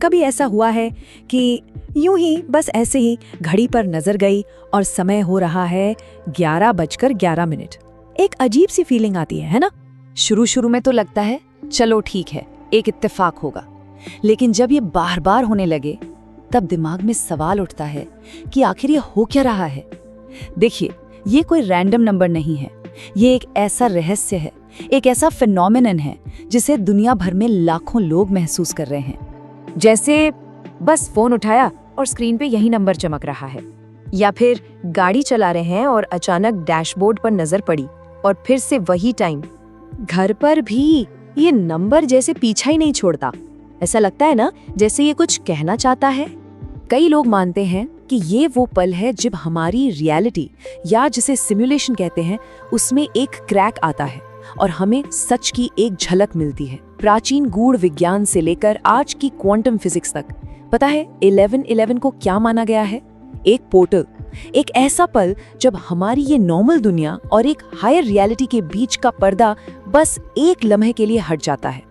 कभी ऐसा हुआ है कि यूं ही बस ऐसे ही घड़ी पर नजर गई और समय हो रहा है 11:11। एक अजीब सी फीलिंग आती है ना? शुरू में तो लगता है चलो ठीक है, एक इत्तेफाक होगा, लेकिन जब ये बार बार होने लगे तब दिमाग में सवाल उठता है कि आखिर ये हो क्या रहा है। देखिए, ये कोई रैंडम नंबर नहीं है, ये एक ऐसा रहस्य है, एक ऐसा फिनोमेनन है जिसे दुनिया भर में लाखों लोग महसूस कर रहे हैं। जैसे बस फोन उठाया और स्क्रीन पे यही नंबर चमक रहा है, या फिर गाड़ी चला रहे हैं और अचानक डैशबोर्ड पर नजर पड़ी और फिर से वही टाइम। घर पर भी ये नंबर जैसे पीछा ही नहीं छोड़ता। ऐसा लगता है ना जैसे ये कुछ कहना चाहता है। कई लोग मानते हैं कि ये वो पल है जब हमारी रियलिटी, या जिसे सिमुलेशन कहते हैं, उसमें एक क्रैक आता है और हमें सच की एक झलक मिलती है। प्राचीन गूढ़ विज्ञान से लेकर आज की क्वांटम फिजिक्स तक, पता है 11/11 को क्या माना गया है? एक पोर्टल, एक ऐसा पल जब हमारी ये नॉर्मल दुनिया और एक हायर रियलिटी के बीच का पर्दा बस एक लम्हे के लिए हट जाता है।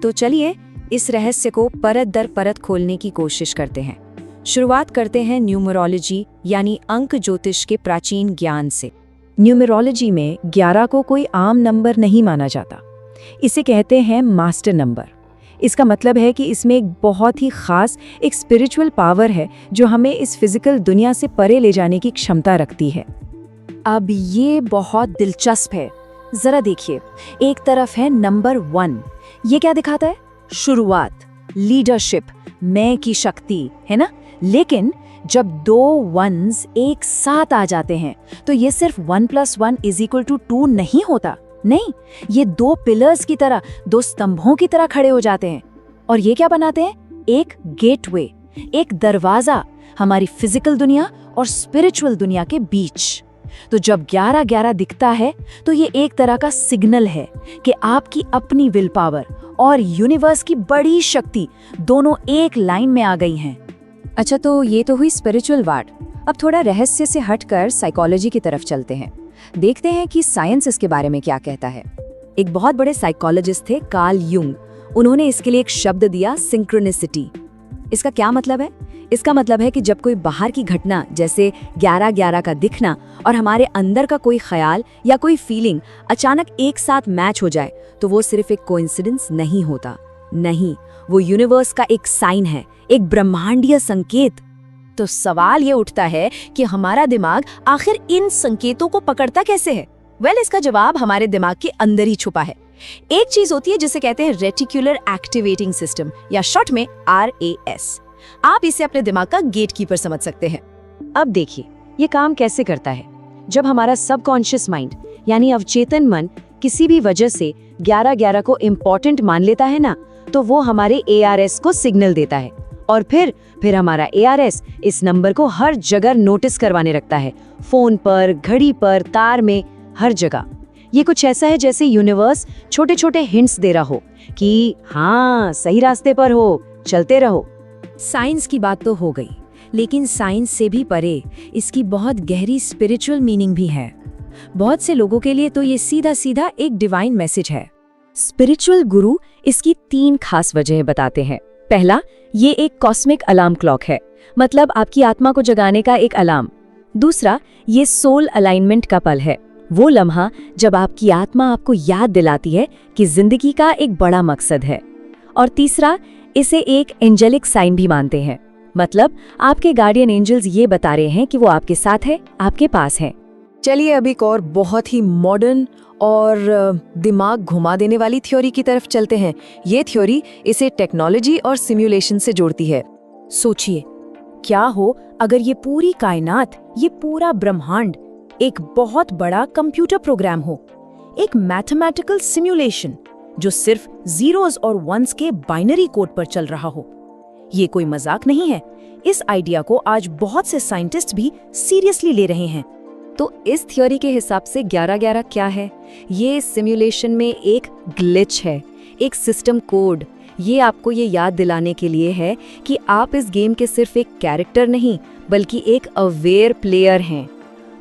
तो चलिए इस रहस्य को परत दर परत खोलने की कोशिश करते हैं। शुरुआत करते हैं न्यूमरोलॉजी यानी अंक ज्योतिष के प्राचीन ज्ञान से। न्यूमरोलॉजी में 11 को कोई आम नंबर नहीं माना जाता। इसे कहते हैं मास्टर नंबर। इसका मतलब है कि इसमें एक बहुत ही खास, एक स्पिरिचुअल पावर है जो हमें इस फिजिकल दुनिया से परे ले जाने की क्षमता रखती है। अब ये बहुत दिलचस्प है, जरा देखिए। एक तरफ है नंबर 1, ये क्या दिखाता है? शुरुआत, लीडरशिप, मैं की शक्ति, है ना? लेकिन जब 2 1s एक साथ आ जाते हैं तो ये सिर्फ 1 + 1 = 2 नहीं होता। नहीं, ये 2 पिलर्स की तरह, 2 स्तंभों की तरह खड़े हो जाते हैं। और ये क्या बनाते हैं? एक गेटवे, एक दरवाजा हमारी फिजिकल दुनिया और स्पिरिचुअल दुनिया के बीच। तो जब 11/11 दिखता है तो ये एक तरह का सिग्नल है कि आपकी अपनी विल पावर और यूनिवर्स की बड़ी शक्ति दोनों एक लाइन में आ गई हैं। अच्छा, तो ये तो हुई स्पिरिचुअल बात। अब थोड़ा रहस्य से हटकर साइकोलॉजी की तरफ चलते हैं। देखते हैं कि साइंस इसके बारे में क्या कहता है। एक बहुत बड़े साइकोलॉजिस्ट थे, कार्ल यूंग। उन्होंने इसके लिए एक शब्द दिया, सिंक्रोनिसिटी। इसका क्या मतलब है? इसका मतलब है कि जब कोई बाहर की घटना जैसे 11/11 का दिखना और हमारे अंदर का कोई ख्याल या कोई फीलिंग अचानक एक साथ मैच हो जाए तो वो सिर्फ एक कोइंसिडेंस नहीं होता। नहीं, वो यूनिवर्स का एक साइन है, एक ब्रह्मांडीय संकेत। तो सवाल ये उठता है कि हमारा दिमाग आखिर इन संकेतों को पकड़ता कैसे है? इसका जवाब हमारे दिमाग के अंदर ही छुपा है। एक चीज होती है जिसे कहते हैं रेटिकुलर एक्टिवेटिंग सिस्टम, या शॉर्ट में RAS। आप इसे अपने दिमाग का गेटकीपर समझ सकते हैं। अब देखिए ये काम कैसे करता है। जब हमारा सबकॉन्शियस माइंड यानी अवचेतन मन किसी भी वजह से 11/11 को इम्पोर्टेंट मान लेता है ना, तो वो हमारे ARS को सिग्नल देता है और फिर हमारा ARS इस नंबर को हर जगह नोटिस करवाने लगता है। फोन पर, घड़ी पर, तार में, हर जगह। ये कुछ ऐसा है जैसे यूनिवर्स छोटे छोटे हिंट्स दे रहा हो कि हाँ, सही रास्ते पर हो, चलते रहो। साइंस की बात तो हो गई, लेकिन साइंस से भी परे इसकी बहुत गहरी स्पिरिचुअल मीनिंग भी है। बहुत से लोगों के लिए तो ये सीधा सीधा एक डिवाइन मैसेज है। स्पिरिचुअल गुरु इसकी 3 खास वजहें बताते हैं। पहला, ये एक कॉस्मिक अलार्म क्लॉक है, मतलब आपकी आत्मा को जगाने का एक अलार्म। दूसरा, ये सोल अलाइनमेंट का पल है, वो लम्हा जब आपकी आत्मा आपको याद दिलाती है कि जिंदगी का एक बड़ा मकसद है। और तीसरा, इसे एक एंजेलिक साइन भी मानते हैं, मतलब आपके गार्डियन एंजल्स ये बता रहे हैं कि वो आपके साथ है, आपके पास है। चलिए अब एक और बहुत ही मॉडर्न और दिमाग घुमा देने वाली थ्योरी की तरफ चलते हैं। ये थ्योरी इसे टेक्नोलॉजी और सिमुलेशन से जोड़ती है। सोचिए, क्या हो अगर ये पूरी कायनात, ये पूरा ब्रह्मांड एक बहुत बड़ा कंप्यूटर प्रोग्राम हो, एक मैथमेटिकल सिमुलेशन जो सिर्फ जीरोस और वंस के बाइनरी कोड पर चल रहा हो। ये कोई मजाक नहीं है। इस आइडिया को आज बहुत से साइंटिस्ट भी सीरियसली ले रहे हैं। तो इस थ्योरी के हिसाब से 11/11 क्या है? ये सिमुलेशन में एक ग्लिच है, एक सिस्टम कोड। ये आपको ये याद दिलाने के लिए है कि आप इस गेम के सिर्फ एक कैरेक्टर नहीं, बल्कि एक अवेयर प्लेयर हैं।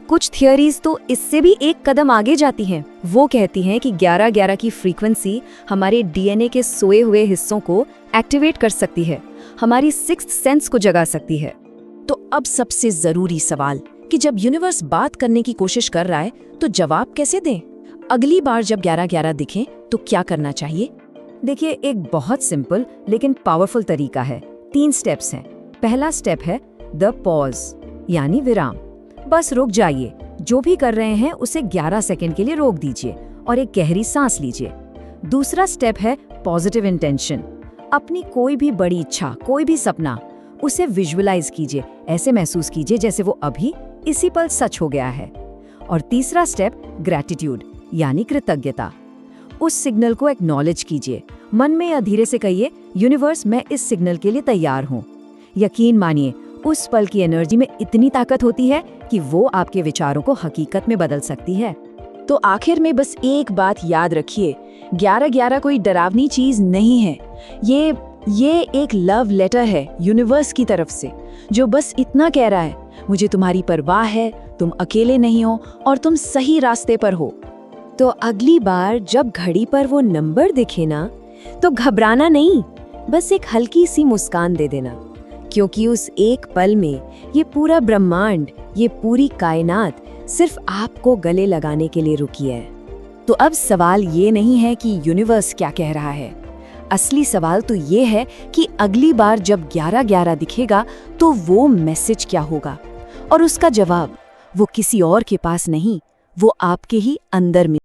कुछ थियरीज तो इससे भी एक कदम आगे जाती हैं। वो कहती हैं कि 11/11 की फ्रीक्वेंसी हमारे DNA के सोए हुए हिस्सों को एक्टिवेट कर सकती है, हमारी सिक्स्थ सेंस को जगा सकती है। तो अब सबसे जरूरी सवाल कि जब यूनिवर्स बात करने की कोशिश कर रहा है तो जवाब कैसे दें? अगली बार जब 11-11 दिखे तो क्या करना चाहिए? देखिए, एक बहुत सिंपल लेकिन पावरफुल तरीका है। 3 स्टेप्स हैं। पहला स्टेप है द पॉज, यानी विराम। बस रुक जाइए, जो भी कर रहे हैं उसे 11 सेकंड के लिए रोक दीजिए और एक गहरी सांस लीजिए। दूसरा स्टेप है पॉजिटिव इंटेंशन। अपनी कोई भी बड़ी इच्छा, कोई भी सपना, उसे विजुअलाइज कीजिए, ऐसे महसूस कीजिए जैसे वो अभी इसी पल सच हो गया है। और तीसरा स्टेप ग्रैटिट्यूड, यानी कृतज्ञता। उस सिग्नल को एक्नॉलेज कीजिए, मन में या धीरे से कहिए, यूनिवर्स, मैं इस सिग्नल के लिए तैयार हूँ। यकीन मानिए, उस पल की एनर्जी में इतनी ताकत होती है कि वो आपके विचारों को हकीकत में बदल सकती है। तो आखिर में बस एक बात याद रखिए, 11-11 कोई डरावनी चीज नहीं है। ये एक लव लेटर है यूनिवर्स की तरफ से, जो बस इतना कह रहा है, मुझे तुम्हारी परवाह है, तुम अकेले नहीं हो और तुम सही रास्ते पर हो। तो अगली बार जब घड़ी पर वो नंबर दिखे ना, तो घबराना नहीं, बस एक हल्की सी मुस्कान दे देना, क्योंकि उस एक पल में ये पूरा ब्रह्मांड, ये पूरी कायनात सिर्फ आपको गले लगाने के लिए रुकी है। तो अब सवाल ये नहीं है कि यूनिवर्स क्या कह रहा है, असली सवाल तो ये है कि अगली बार जब 11-11 दिखेगा तो वो मैसेज क्या होगा, और उसका जवाब वो किसी और के पास नहीं, वो आपके ही अंदर में